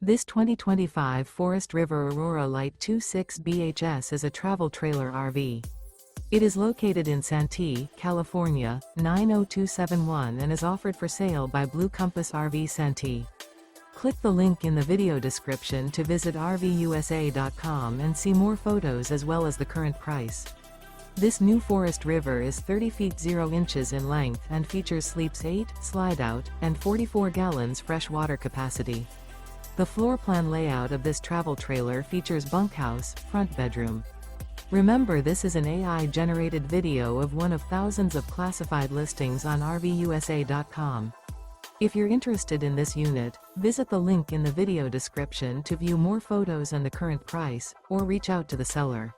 This 2025 Forest River Aurora Light 26 BHS is a travel trailer RV. It is located in Santee, California, 90271 and is offered for sale by Blue Compass RV Santee. Click the link in the video description to visit RVUSA.com and see more photos as well as the current price. This new Forest River is 30 feet 0 inches in length and features sleeps 8, Slideout, and 44 gallons fresh water capacity. The floor plan layout of this travel trailer features bunkhouse, front bedroom. Remember, this is an AI-generated video of one of thousands of classified listings on RVUSA.com. If you're interested in this unit, visit the link in the video description to view more photos and the current price, or reach out to the seller.